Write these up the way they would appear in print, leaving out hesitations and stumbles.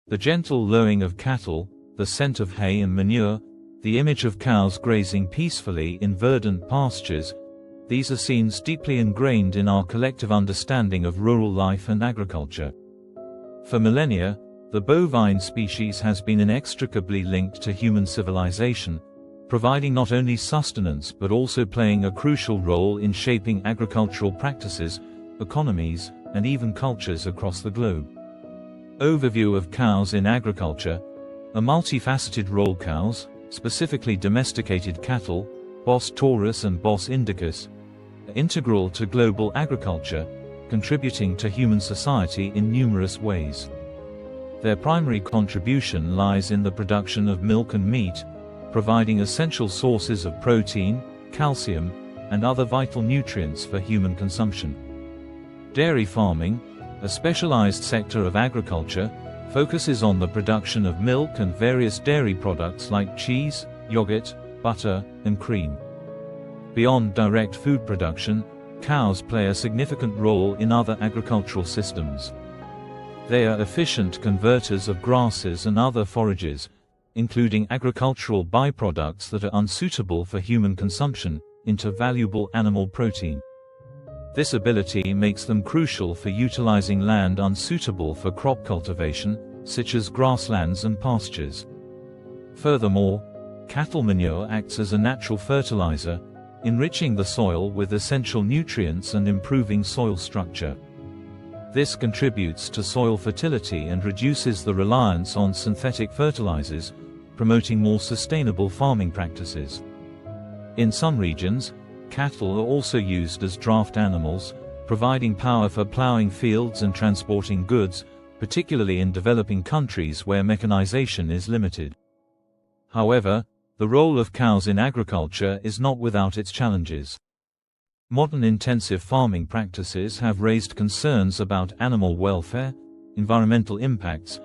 The gentle lowing of cattle, the scent of hay and manure, the image of cows grazing peacefully in verdant pastures, these are scenes deeply ingrained in our collective understanding of rural life and agriculture. For millennia, the bovine species has been inextricably linked to human civilization, providing not only sustenance but also playing a crucial role in shaping agricultural practices, economies, and even cultures across the globe. Overview of cows in agriculture. A multifaceted role. Cows, specifically domesticated cattle, Bos taurus and Bos indicus, are integral to global agriculture, contributing to human society in numerous ways. Their primary contribution lies in the production of milk and meat, providing essential sources of protein, calcium, and other vital nutrients for human consumption. Dairy farming, a specialized sector of agriculture, focuses on the production of milk and various dairy products like cheese, yogurt, butter, and cream. Beyond direct food production, cows play a significant role in other agricultural systems. They are efficient converters of grasses and other forages, including agricultural byproducts that are unsuitable for human consumption, into valuable animal protein. This ability makes them crucial for utilizing land unsuitable for crop cultivation, such as grasslands and pastures. Furthermore, cattle manure acts as a natural fertilizer, enriching the soil with essential nutrients and improving soil structure. This contributes to soil fertility and reduces the reliance on synthetic fertilizers, promoting more sustainable farming practices. In some regions, cattle are also used as draft animals, providing power for plowing fields and transporting goods, particularly in developing countries where mechanization is limited. However, the role of cows in agriculture is not without its challenges. Modern intensive farming practices have raised concerns about animal welfare, environmental impacts,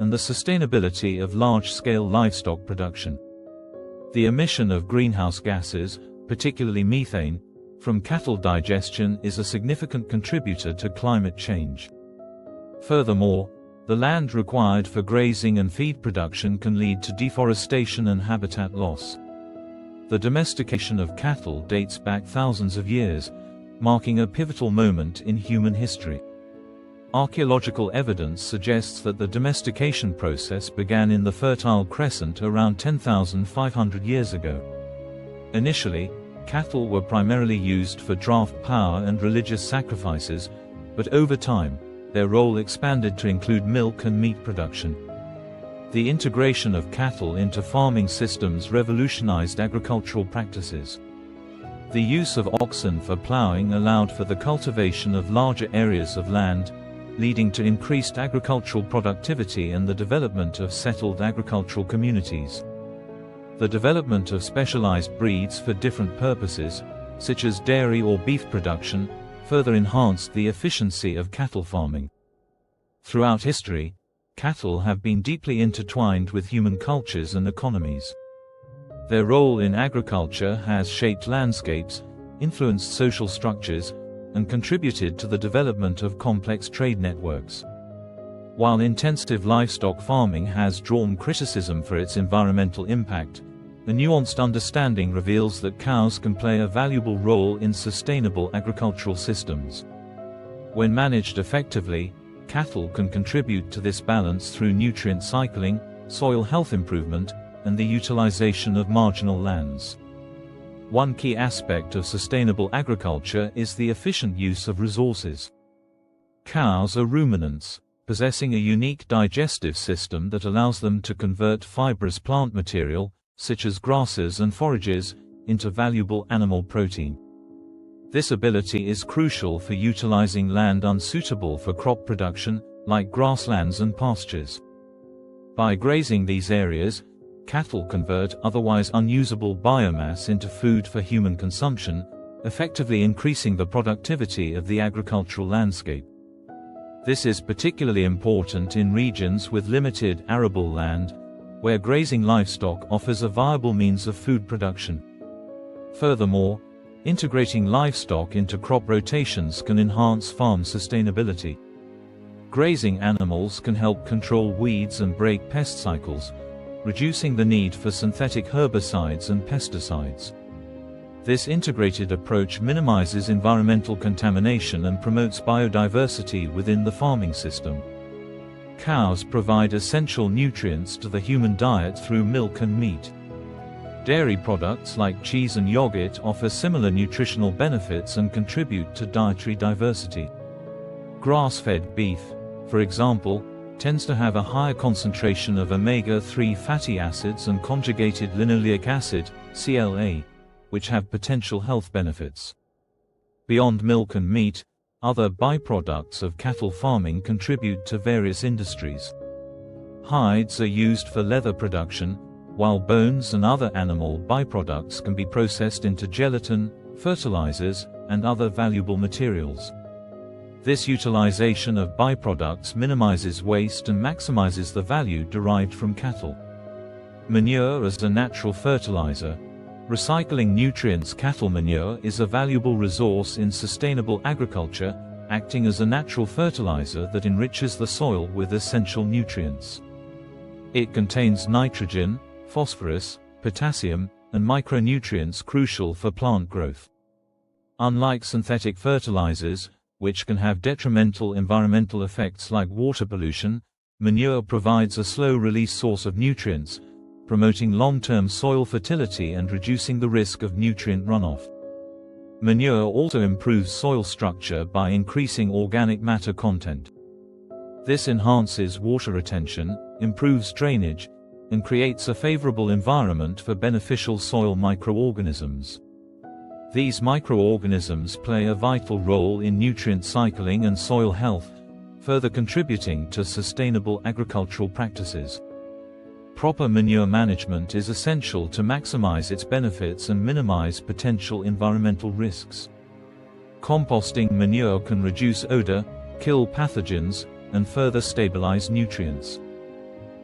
and the sustainability of large-scale livestock production. The emission of greenhouse gases, particularly methane, from cattle digestion is a significant contributor to climate change. Furthermore, the land required for grazing and feed production can lead to deforestation and habitat loss. The domestication of cattle dates back thousands of years, marking a pivotal moment in human history. Archaeological evidence suggests that the domestication process began in the Fertile Crescent around 10,500 years ago. Initially, cattle were primarily used for draft power and religious sacrifices, but over time, their role expanded to include milk and meat production. The integration of cattle into farming systems revolutionized agricultural practices. The use of oxen for plowing allowed for the cultivation of larger areas of land, leading to increased agricultural productivity and the development of settled agricultural communities. The development of specialized breeds for different purposes, such as dairy or beef production, further enhanced the efficiency of cattle farming. Throughout history, cattle have been deeply intertwined with human cultures and economies. Their role in agriculture has shaped landscapes, influenced social structures, and contributed to the development of complex trade networks. While intensive livestock farming has drawn criticism for its environmental impact, a nuanced understanding reveals that cows can play a valuable role in sustainable agricultural systems. When managed effectively, cattle can contribute to this balance through nutrient cycling, soil health improvement, and the utilization of marginal lands. One key aspect of sustainable agriculture is the efficient use of resources. Cows are ruminants, possessing a unique digestive system that allows them to convert fibrous plant material, such as grasses and forages, into valuable animal protein. This ability is crucial for utilizing land unsuitable for crop production, like grasslands and pastures. By grazing these areas, cattle convert otherwise unusable biomass into food for human consumption, effectively increasing the productivity of the agricultural landscape. This is particularly important in regions with limited arable land, where grazing livestock offers a viable means of food production. Furthermore, integrating livestock into crop rotations can enhance farm sustainability. Grazing animals can help control weeds and break pest cycles, reducing the need for synthetic herbicides and pesticides. This integrated approach minimizes environmental contamination and promotes biodiversity within the farming system. Cows provide essential nutrients to the human diet through milk and meat. Dairy products like cheese and yogurt offer similar nutritional benefits and contribute to dietary diversity. Grass-fed beef, for example, tends to have a higher concentration of omega-3 fatty acids and conjugated linoleic acid, CLA, which have potential health benefits. Beyond milk and meat, other byproducts of cattle farming contribute to various industries. Hides are used for leather production, while bones and other animal byproducts can be processed into gelatin, fertilizers, and other valuable materials. This utilization of byproducts minimizes waste and maximizes the value derived from cattle. Manure as a natural fertilizer. Recycling nutrients. Cattle manure is a valuable resource in sustainable agriculture, acting as a natural fertilizer that enriches the soil with essential nutrients. It contains nitrogen, phosphorus, potassium, and micronutrients crucial for plant growth. Unlike synthetic fertilizers, which can have detrimental environmental effects like water pollution, manure provides a slow-release source of nutrients, promoting long-term soil fertility and reducing the risk of nutrient runoff. Manure also improves soil structure by increasing organic matter content. This enhances water retention, improves drainage, and creates a favorable environment for beneficial soil microorganisms. These microorganisms play a vital role in nutrient cycling and soil health, further contributing to sustainable agricultural practices. Proper manure management is essential to maximize its benefits and minimize potential environmental risks. Composting manure can reduce odor, kill pathogens, and further stabilize nutrients.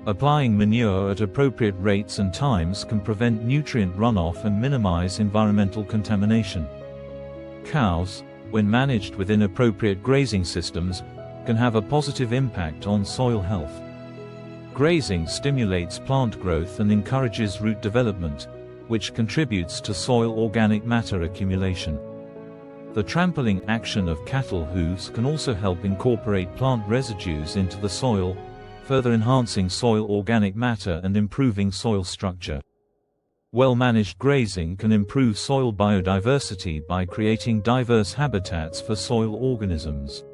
Applying manure at appropriate rates and times can prevent nutrient runoff and minimize environmental contamination. Cows, when managed within appropriate grazing systems, can have a positive impact on soil health. Grazing stimulates plant growth and encourages root development, which contributes to soil organic matter accumulation. The trampling action of cattle hooves can also help incorporate plant residues into the soil, further enhancing soil organic matter and improving soil structure. Well-managed grazing can improve soil biodiversity by creating diverse habitats for soil organisms.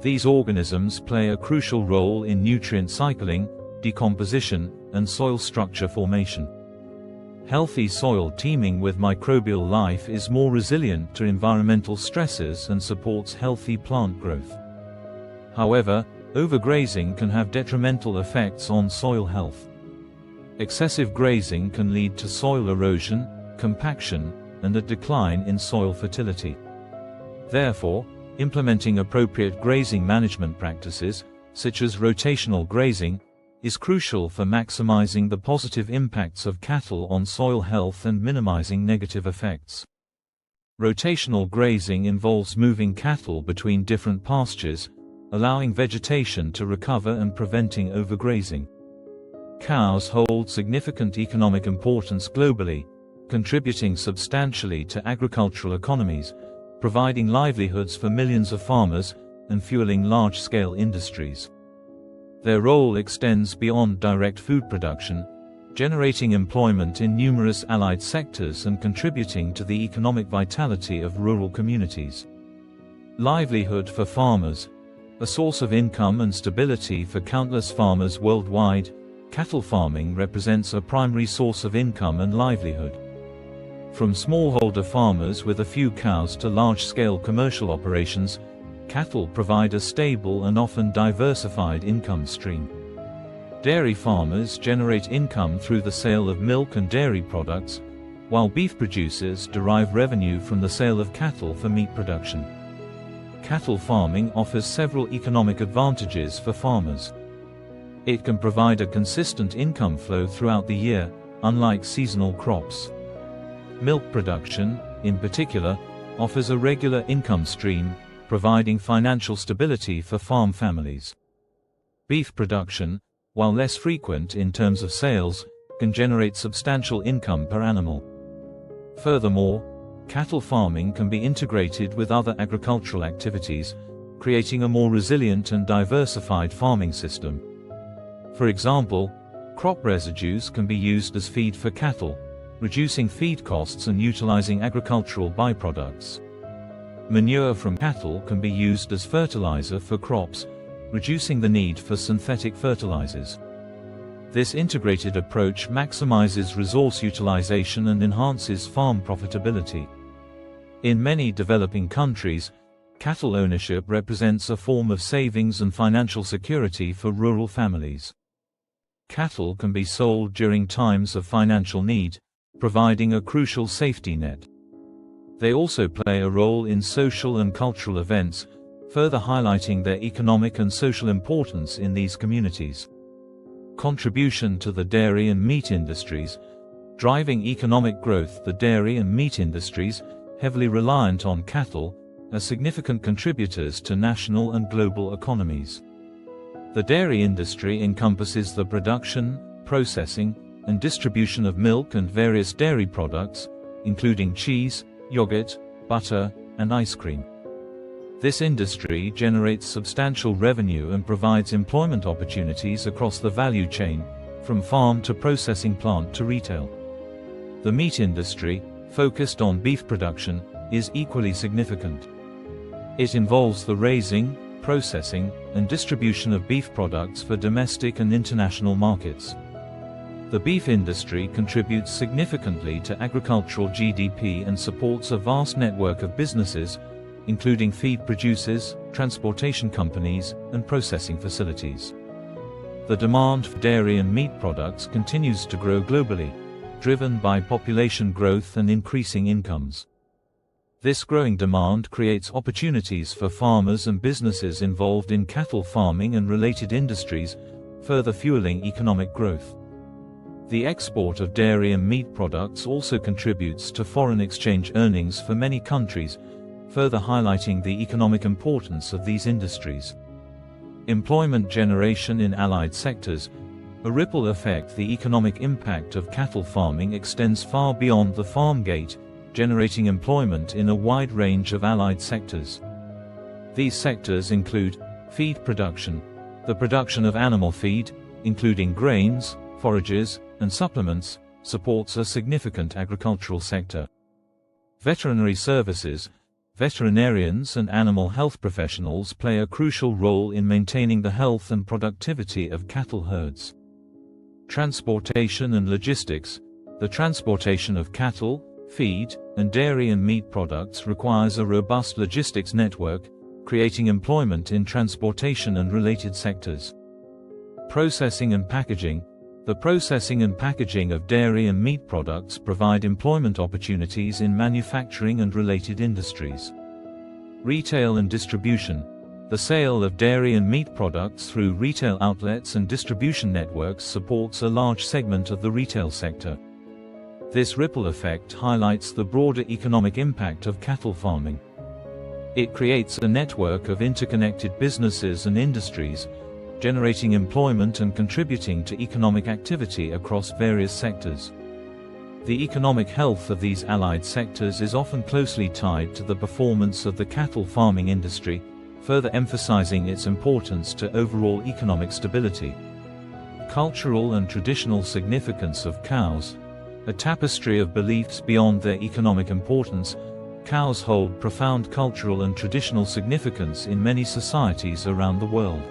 These organisms play a crucial role in nutrient cycling, decomposition, and soil structure formation. Healthy soil teeming with microbial life is more resilient to environmental stresses and supports healthy plant growth. However, overgrazing can have detrimental effects on soil health. Excessive grazing can lead to soil erosion, compaction, and a decline in soil fertility. Therefore, implementing appropriate grazing management practices, such as rotational grazing, is crucial for maximizing the positive impacts of cattle on soil health and minimizing negative effects. Rotational grazing involves moving cattle between different pastures, allowing vegetation to recover and preventing overgrazing. Cows hold significant economic importance globally, contributing substantially to agricultural economies, providing livelihoods for millions of farmers, and fueling large-scale industries. Their role extends beyond direct food production, generating employment in numerous allied sectors and contributing to the economic vitality of rural communities. Livelihood for farmers. A source of income and stability for countless farmers worldwide, cattle farming represents a primary source of income and livelihood. From smallholder farmers with a few cows to large-scale commercial operations, cattle provide a stable and often diversified income stream. Dairy farmers generate income through the sale of milk and dairy products, while beef producers derive revenue from the sale of cattle for meat production. Cattle farming offers several economic advantages for farmers. It can provide a consistent income flow throughout the year, unlike seasonal crops. Milk production, in particular, offers a regular income stream, providing financial stability for farm families. Beef production, while less frequent in terms of sales, can generate substantial income per animal. Furthermore, cattle farming can be integrated with other agricultural activities, creating a more resilient and diversified farming system. For example, crop residues can be used as feed for cattle, reducing feed costs and utilizing agricultural byproducts. Manure from cattle can be used as fertilizer for crops, reducing the need for synthetic fertilizers. This integrated approach maximizes resource utilization and enhances farm profitability. In many developing countries, cattle ownership represents a form of savings and financial security for rural families. Cattle can be sold during times of financial need, providing a crucial safety net. They also play a role in social and cultural events, further highlighting their economic and social importance in these communities. Contribution to the dairy and meat industries. Driving economic growth. The dairy and meat industries, heavily reliant on cattle, are significant contributors to national and global economies. The dairy industry encompasses the production, processing, and distribution of milk and various dairy products, including cheese, yogurt, butter, and ice cream. This industry generates substantial revenue and provides employment opportunities across the value chain, from farm to processing plant to retail. The meat industry, focused on beef production, is equally significant. It involves the raising, processing, and distribution of beef products for domestic and international markets. The beef industry contributes significantly to agricultural GDP and supports a vast network of businesses, including feed producers, transportation companies, and processing facilities. The demand for dairy and meat products continues to grow globally, driven by population growth and increasing incomes. This growing demand creates opportunities for farmers and businesses involved in cattle farming and related industries, further fueling economic growth. The export of dairy and meat products also contributes to foreign exchange earnings for many countries, further highlighting the economic importance of these industries. Employment generation in allied sectors. A ripple effect. The economic impact of cattle farming extends far beyond the farm gate, generating employment in a wide range of allied sectors. These sectors include feed production. The production of animal feed, including grains, forages, and supplements, supports a significant agricultural sector. Veterinary services. Veterinarians and animal health professionals play a crucial role in maintaining the health and productivity of cattle herds. Transportation and logistics. The transportation of cattle, feed, and dairy and meat products requires a robust logistics network, creating employment in transportation and related sectors. Processing and packaging. The processing and packaging of dairy and meat products provide employment opportunities in manufacturing and related industries. Retail and distribution. The sale of dairy and meat products through retail outlets and distribution networks supports a large segment of the retail sector. This ripple effect highlights the broader economic impact of cattle farming. It creates a network of interconnected businesses and industries, generating employment and contributing to economic activity across various sectors. The economic health of these allied sectors is often closely tied to the performance of the cattle farming industry, further emphasizing its importance to overall economic stability. Cultural and traditional significance of cows. A tapestry of beliefs beyond their economic importance, cows hold profound cultural and traditional significance in many societies around the world.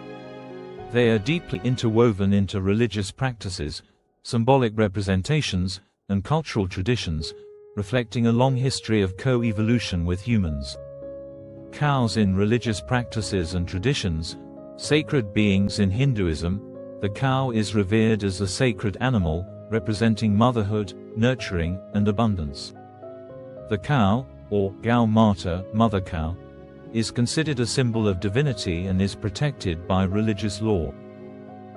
They are deeply interwoven into religious practices, symbolic representations, and cultural traditions, reflecting a long history of co-evolution with humans. Cows in religious practices and traditions. Sacred beings in Hinduism. The cow is revered as a sacred animal, representing motherhood, nurturing, and abundance. The cow, or Gau Mata, mother cow, is considered a symbol of divinity and is protected by religious law.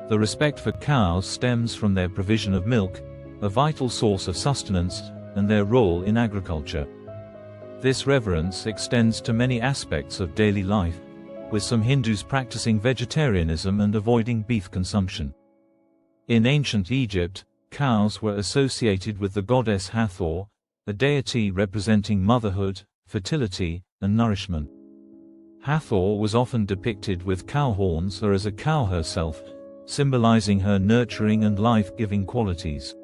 The respect for cows stems from their provision of milk, a vital source of sustenance, and their role in agriculture. This reverence extends to many aspects of daily life, with some Hindus practicing vegetarianism and avoiding beef consumption. In ancient Egypt, cows were associated with the goddess Hathor, a deity representing motherhood, fertility, and nourishment. Hathor was often depicted with cow horns or as a cow herself, symbolizing her nurturing and life-giving qualities.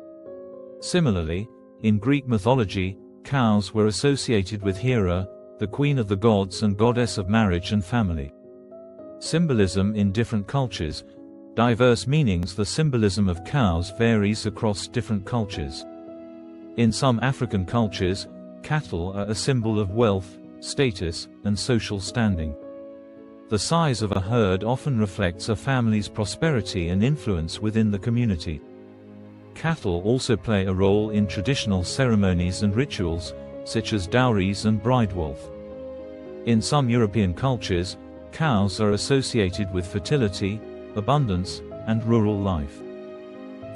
Similarly, in Greek mythology, cows were associated with Hera, the queen of the gods and goddess of marriage and family. Symbolism in different cultures. Diverse meanings. The symbolism of cows varies across different cultures. In some African cultures, cattle are a symbol of wealth, status, and social standing. The size of a herd often reflects a family's prosperity and influence within the community. Cattle also play a role in traditional ceremonies and rituals, such as dowries and bride wealth. In some European cultures, cows are associated with fertility, abundance, and rural life.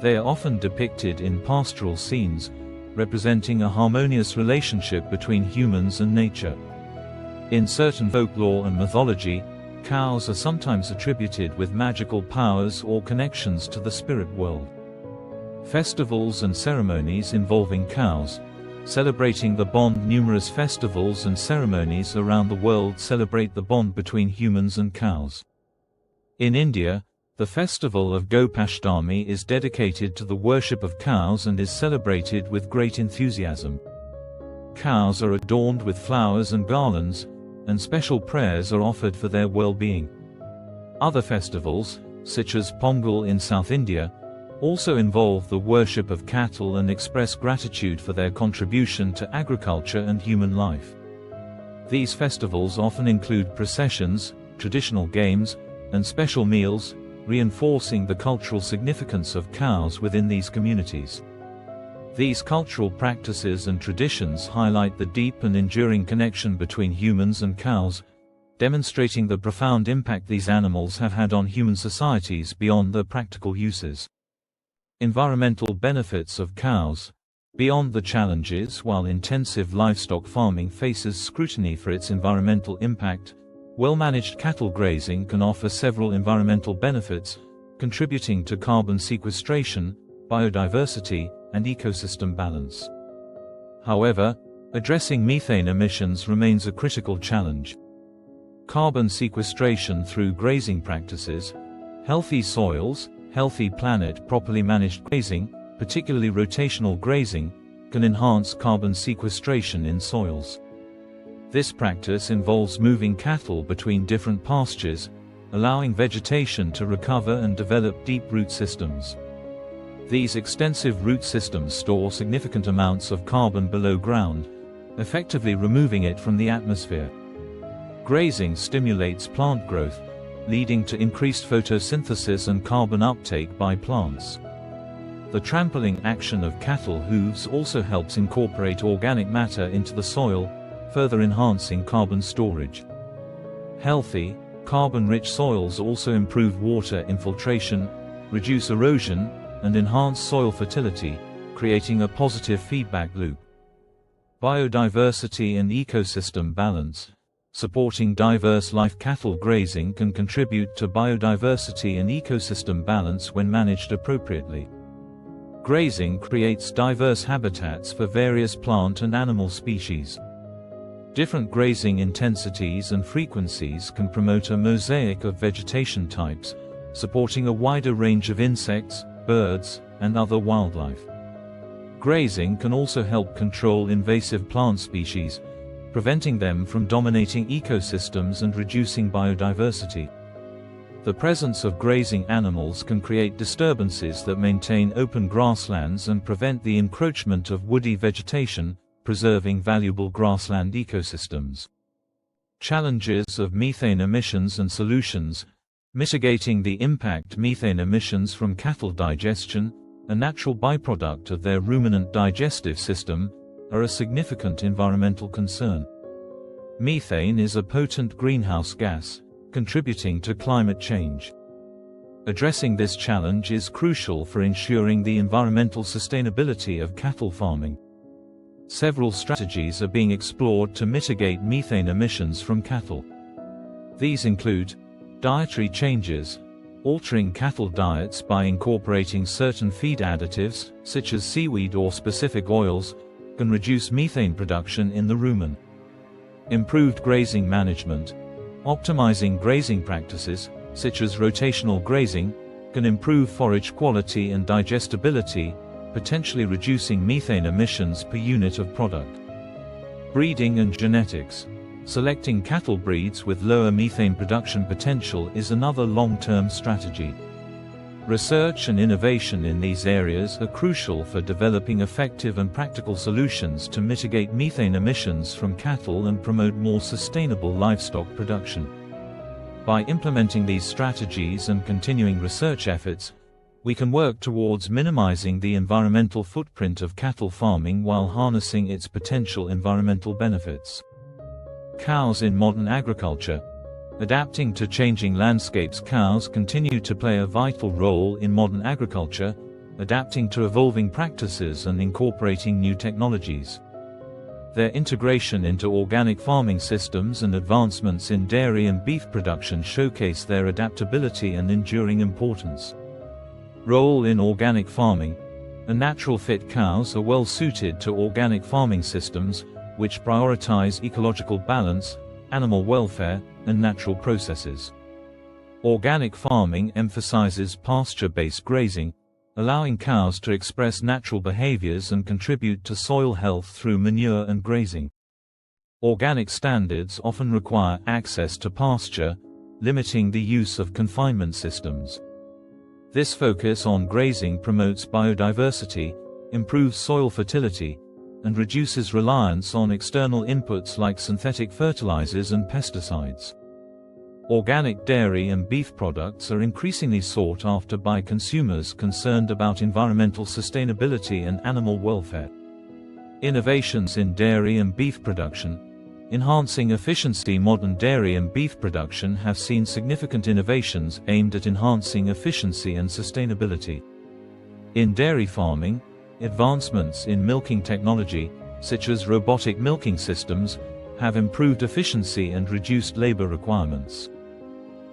They are often depicted in pastoral scenes, representing a harmonious relationship between humans and nature. In certain folklore and mythology, cows are sometimes attributed with magical powers or connections to the spirit world. Festivals and ceremonies involving cows, celebrating the bond. Numerous festivals and ceremonies around the world celebrate the bond between humans and cows. In India, the festival of Gopashtami is dedicated to the worship of cows and is celebrated with great enthusiasm. Cows are adorned with flowers and garlands, and special prayers are offered for their well-being. Other festivals, such as Pongal in South India, also involve the worship of cattle and express gratitude for their contribution to agriculture and human life. These festivals often include processions, traditional games, and special meals, reinforcing the cultural significance of cows within these communities. These cultural practices and traditions highlight the deep and enduring connection between humans and cows, demonstrating the profound impact these animals have had on human societies beyond their practical uses. Environmental benefits of cows. Beyond the challenges, while intensive livestock farming faces scrutiny for its environmental impact, well-managed cattle grazing can offer several environmental benefits, contributing to carbon sequestration, biodiversity, and ecosystem balance. However, addressing methane emissions remains a critical challenge. Carbon sequestration through grazing practices, healthy soils, healthy planet. Properly managed grazing, particularly rotational grazing, can enhance carbon sequestration in soils. This practice involves moving cattle between different pastures, allowing vegetation to recover and develop deep root systems. These extensive root systems store significant amounts of carbon below ground, effectively removing it from the atmosphere. Grazing stimulates plant growth, leading to increased photosynthesis and carbon uptake by plants. The trampling action of cattle hooves also helps incorporate organic matter into the soil, further enhancing carbon storage. Healthy, carbon-rich soils also improve water infiltration, reduce erosion, and enhance soil fertility, creating a positive feedback loop. Biodiversity and ecosystem balance. Supporting diverse life. Cattle grazing can contribute to biodiversity and ecosystem balance when managed appropriately. Grazing creates diverse habitats for various plant and animal species. Different grazing intensities and frequencies can promote a mosaic of vegetation types, supporting a wider range of insects, birds, and other wildlife. Grazing can also help control invasive plant species, preventing them from dominating ecosystems and reducing biodiversity. The presence of grazing animals can create disturbances that maintain open grasslands and prevent the encroachment of woody vegetation, preserving valuable grassland ecosystems. Challenges of methane emissions and solutions. Mitigating the impact. Methane emissions from cattle digestion, a natural byproduct of their ruminant digestive system, are a significant environmental concern. Methane is a potent greenhouse gas, contributing to climate change. Addressing this challenge is crucial for ensuring the environmental sustainability of cattle farming. Several strategies are being explored to mitigate methane emissions from cattle. These include dietary changes. Altering cattle diets by incorporating certain feed additives, such as seaweed or specific oils, can reduce methane production in the rumen. Improved grazing management. Optimizing grazing practices, such as rotational grazing, can improve forage quality and digestibility, potentially reducing methane emissions per unit of product. Breeding and genetics. Selecting cattle breeds with lower methane production potential is another long-term strategy. Research and innovation in these areas are crucial for developing effective and practical solutions to mitigate methane emissions from cattle and promote more sustainable livestock production. By implementing these strategies and continuing research efforts, we can work towards minimizing the environmental footprint of cattle farming while harnessing its potential environmental benefits. Cows in modern agriculture. Adapting to changing landscapes. Cows continue to play a vital role in modern agriculture, adapting to evolving practices and incorporating new technologies. Their integration into organic farming systems and advancements in dairy and beef production showcase their adaptability and enduring importance. Role in organic farming. A natural fit. Cows are well suited to organic farming systems, which prioritize ecological balance, animal welfare, and natural processes. Organic farming emphasizes pasture-based grazing, allowing cows to express natural behaviors and contribute to soil health through manure and grazing. Organic standards often require access to pasture, limiting the use of confinement systems. This focus on grazing promotes biodiversity, improves soil fertility, and reduces reliance on external inputs like synthetic fertilizers and pesticides. Organic dairy and beef products are increasingly sought after by consumers concerned about environmental sustainability and animal welfare. Innovations in dairy and beef production. Enhancing efficiency. Modern dairy and beef production have seen significant innovations aimed at enhancing efficiency and sustainability. In dairy farming, advancements in milking technology, such as robotic milking systems, have improved efficiency and reduced labor requirements.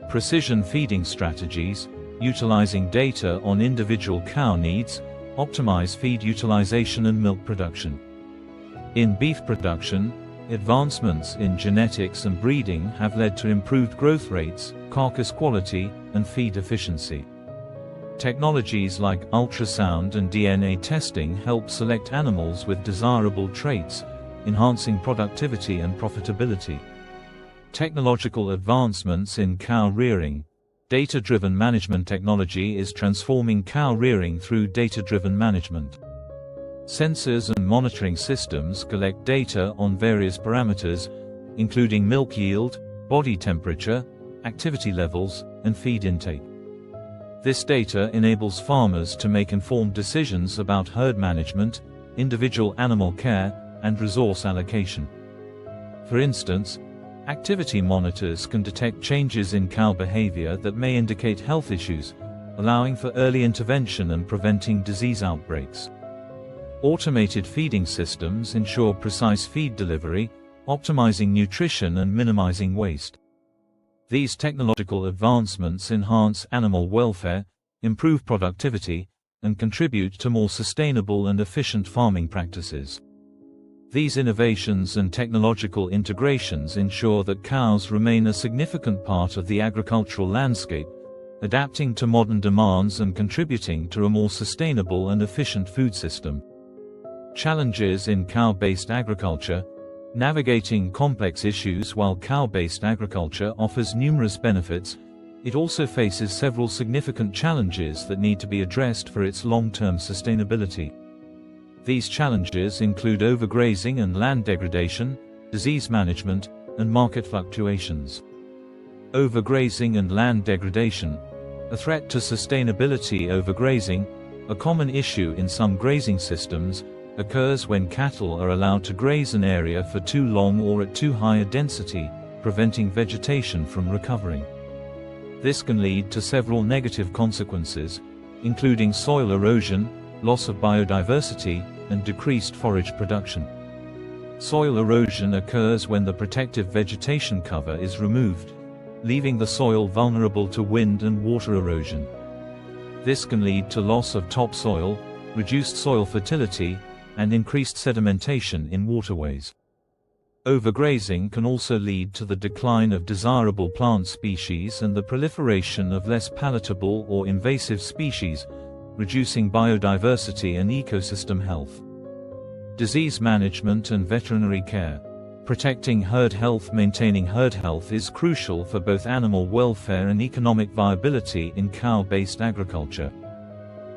Precision feeding strategies, utilizing data on individual cow needs, optimize feed utilization and milk production. In beef production, advancements in genetics and breeding have led to improved growth rates, carcass quality, and feed efficiency. Technologies like ultrasound and DNA testing help select animals with desirable traits, enhancing productivity and profitability. Technological advancements in cow rearing. Data-driven management technology is transforming cow rearing through data-driven management. Sensors and monitoring systems collect data on various parameters, including milk yield, body temperature, activity levels, and feed intake. This data enables farmers to make informed decisions about herd management, individual animal care, and resource allocation. For instance, activity monitors can detect changes in cow behavior that may indicate health issues, allowing for early intervention and preventing disease outbreaks. Automated feeding systems ensure precise feed delivery, optimizing nutrition and minimizing waste. These technological advancements enhance animal welfare, improve productivity, and contribute to more sustainable and efficient farming practices. These innovations and technological integrations ensure that cows remain a significant part of the agricultural landscape, adapting to modern demands and contributing to a more sustainable and efficient food system. Challenges in cow-based agriculture. Navigating complex issues. While cow-based agriculture offers numerous benefits, it also faces several significant challenges that need to be addressed for its long-term sustainability. These challenges include overgrazing and land degradation, disease management, and market fluctuations. Overgrazing and land degradation. A threat to sustainability. Overgrazing, a common issue in some grazing systems, occurs when cattle are allowed to graze an area for too long or at too high a density, preventing vegetation from recovering. This can lead to several negative consequences, including soil erosion, loss of biodiversity, and decreased forage production. Soil erosion occurs when the protective vegetation cover is removed, leaving the soil vulnerable to wind and water erosion. This can lead to loss of topsoil, reduced soil fertility, and increased sedimentation in waterways. Overgrazing can also lead to the decline of desirable plant species and the proliferation of less palatable or invasive species, reducing biodiversity and ecosystem health. Disease management and veterinary care. Protecting herd health. Maintaining herd health is crucial for both animal welfare and economic viability in cow-based agriculture.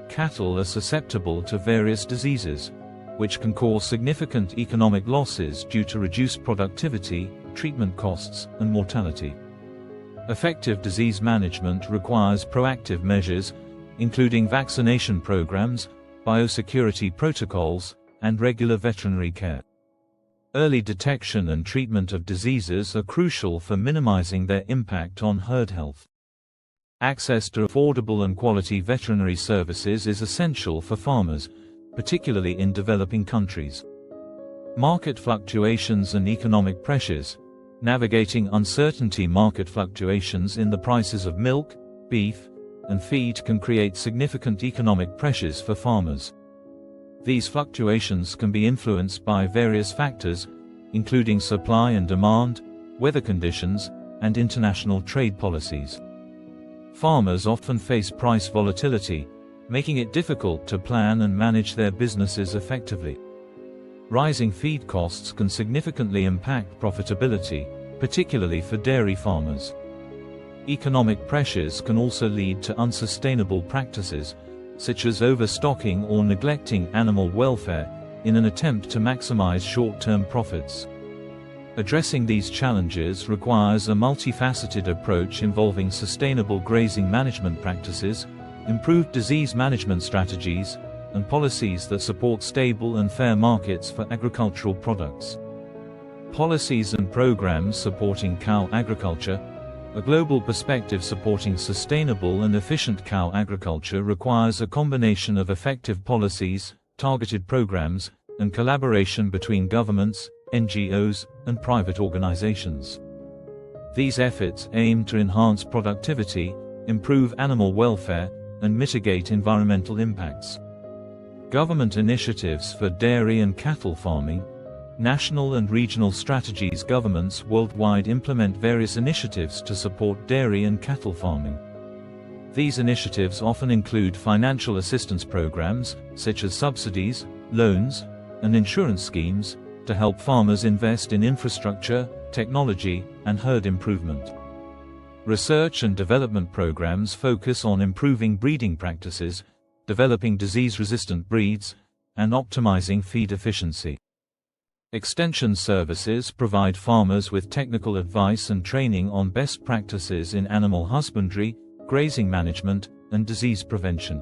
Cattle are susceptible to various diseases, which can cause significant economic losses due to reduced productivity, treatment costs, and mortality. Effective disease management requires proactive measures, including vaccination programs, biosecurity protocols, and regular veterinary care. Early detection and treatment of diseases are crucial for minimizing their impact on herd health. Access to affordable and quality veterinary services is essential for farmers, particularly in developing countries. Market fluctuations and economic pressures. Navigating uncertainty. Market fluctuations in the prices of milk, beef, and feed can create significant economic pressures for farmers. These fluctuations can be influenced by various factors, including supply and demand, weather conditions, and international trade policies. Farmers often face price volatility, making it difficult to plan and manage their businesses effectively. Rising feed costs can significantly impact profitability, particularly for dairy farmers. Economic pressures can also lead to unsustainable practices, such as overstocking or neglecting animal welfare, in an attempt to maximize short-term profits. Addressing these challenges requires a multifaceted approach involving sustainable grazing management practices, improved disease management strategies, and policies that support stable and fair markets for agricultural products. Policies and programs supporting cow agriculture. A global perspective supporting sustainable and efficient cow agriculture requires a combination of effective policies, targeted programs, and collaboration between governments, NGOs, and private organizations. These efforts aim to enhance productivity, improve animal welfare, and mitigate environmental impacts. Government initiatives for dairy and cattle farming. National and regional strategies. Governments worldwide implement various initiatives to support dairy and cattle farming. These initiatives often include financial assistance programs, such as subsidies, loans, and insurance schemes, to help farmers invest in infrastructure, technology, and herd improvement. Research and development programs focus on improving breeding practices, developing disease-resistant breeds, and optimizing feed efficiency. Extension services provide farmers with technical advice and training on best practices in animal husbandry, grazing management, and disease prevention.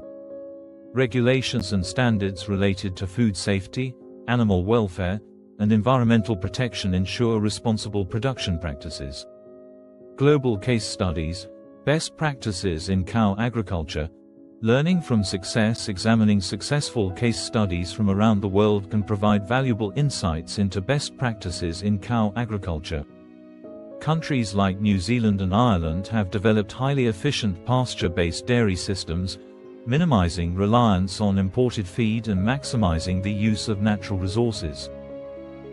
Regulations and standards related to food safety, animal welfare, and environmental protection ensure responsible production practices. Global case studies, best practices in cow agriculture. Learning from success. Examining successful case studies from around the world can provide valuable insights into best practices in cow agriculture. Countries like New Zealand and Ireland have developed highly efficient pasture-based dairy systems, minimizing reliance on imported feed and maximizing the use of natural resources.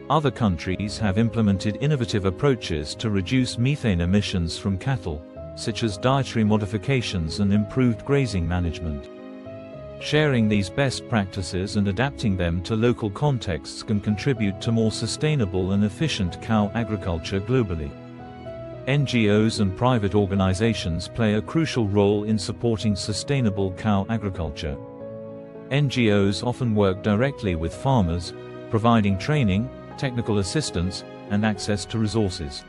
Other countries have implemented innovative approaches to reduce methane emissions from cattle, such as dietary modifications and improved grazing management. Sharing these best practices and adapting them to local contexts can contribute to more sustainable and efficient cow agriculture globally. NGOs and private organizations play a crucial role in supporting sustainable cow agriculture. NGOs often work directly with farmers, providing training, technical assistance, and access to resources.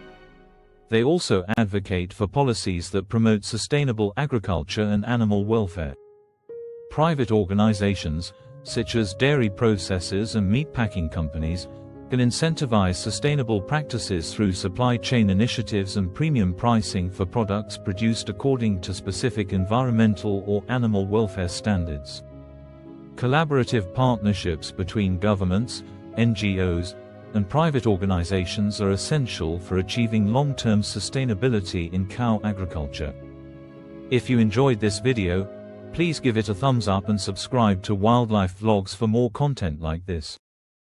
They also advocate for policies that promote sustainable agriculture and animal welfare. Private organizations, such as dairy processors and meatpacking companies, can incentivize sustainable practices through supply chain initiatives and premium pricing for products produced according to specific environmental or animal welfare standards. Collaborative partnerships between governments, NGOs, and private organizations are essential for achieving long-term sustainability in cow agriculture. If you enjoyed this video, please give it a thumbs up and subscribe to Wildlife Vlogs for more content like this.